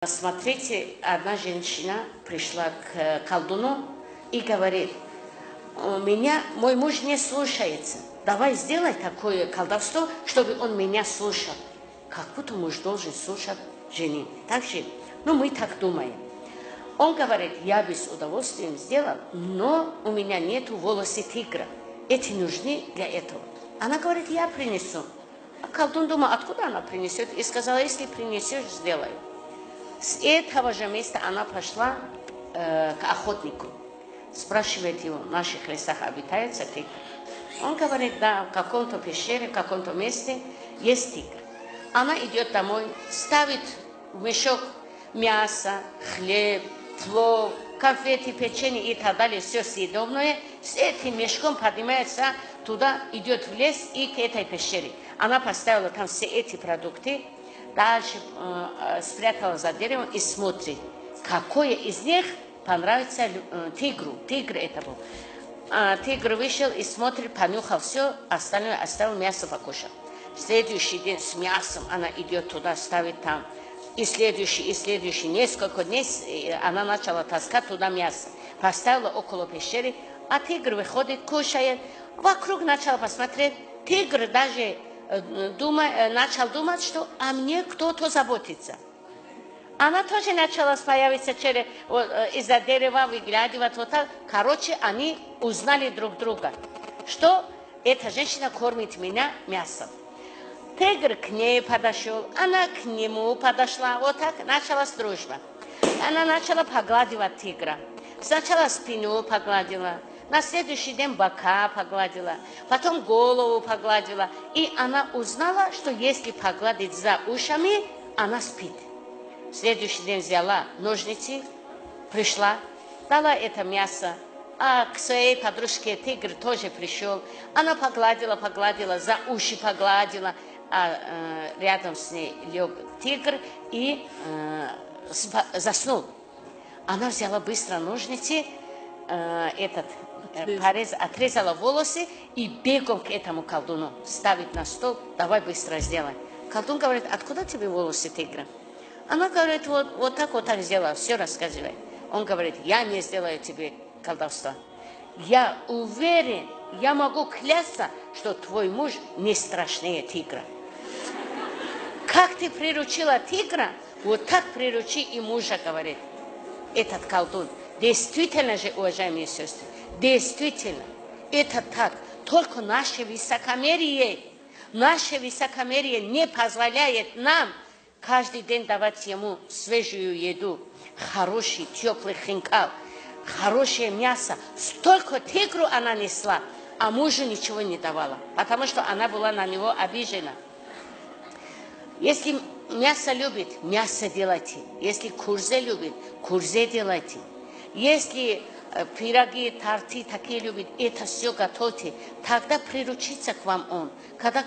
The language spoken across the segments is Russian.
Смотрите, одна женщина пришла к колдуну и говорит: мой муж не слушается, давай сделай такое колдовство, чтобы он меня слушал. Как будто муж должен слушать жену. Так же, мы так думаем. Он говорит: я без удовольствия сделал, но у меня нету волосы тигра. Эти нужны для этого. Она говорит: я принесу. А колдун думал, откуда она принесет? И сказала: если принесешь, сделаю. С этого же места она пошла к охотнику. Спрашивает его: в наших лесах обитается тигр? Он говорит: да, в каком-то пещере, в каком-то месте есть тигр. Она идет домой, ставит в мешок мясо, хлеб, плов, конфеты, печенье и так далее, все съедобное. С этим мешком поднимается туда, идет в лес и к этой пещере. Она поставила там все эти продукты, дальше спрятала за деревом и смотрит, какое из них понравится тигру. Тигр это был. Тигр вышел и смотрит, понюхал все, остальное оставил, мясо покушал. Следующий день с мясом она идет туда, ставит там. И следующий, несколько дней она начала таскать туда мясо. Поставила около пещеры, а тигр выходит, кушает. Вокруг начал посмотреть. Тигр даже начал думать, что о мне кто-то заботится. Она тоже начала появиться из-за дерева, выглядывать вот так. Короче, они узнали друг друга, что эта женщина кормит меня мясом. Тигр к ней подошел, она к нему подошла, вот так началась дружба. Она начала погладивать тигра. Сначала спину погладила, на следующий день бока погладила, потом голову погладила. И она узнала, что если погладить за ушами, она спит. В следующий день взяла ножницы, пришла, дала это мясо. А к своей подружке тигр тоже пришел. Она погладила, за уши погладила. А рядом с ней лег тигр и заснул. Она взяла быстро ножницы, отрезала волосы и бегом к этому колдуну ставит на стол: давай быстро сделай. Колдун говорит: откуда тебе волосы тигра? Она говорит: вот так сделала, все рассказывай. Он говорит: я не сделаю тебе колдовство. Я уверен, я могу клясться, что твой муж не страшнее тигра. Как ты приручила тигра, вот так приручи и мужа, говорит этот колдун. Действительно же, уважаемые сестры, действительно, это так. Только наше высокомерие не позволяет нам каждый день давать ему свежую еду, хороший, теплый хинкал, хорошее мясо. Столько тигру она несла, а мужу ничего не давала, потому что она была на него обижена. Если мясо любит, мясо делайте. Если курзе любит, курзе делайте. Если пироги, торты такие любит, это все готовьте. Тогда приручится к вам он. Когда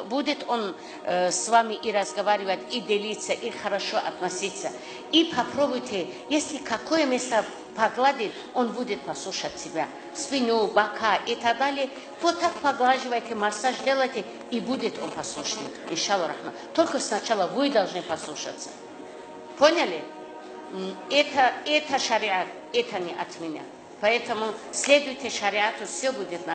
будет он с вами и разговаривать, и делиться, и хорошо относиться. И попробуйте, если какое место погладит, он будет послушать себя. Спину, бока и так далее. Вот так поглаживайте, массаж делайте, и будет он послушный. Иншаллах рахман. Только сначала вы должны послушаться. Поняли? Это шариат, это не от меня. Поэтому следуйте шариату, все будет нормально.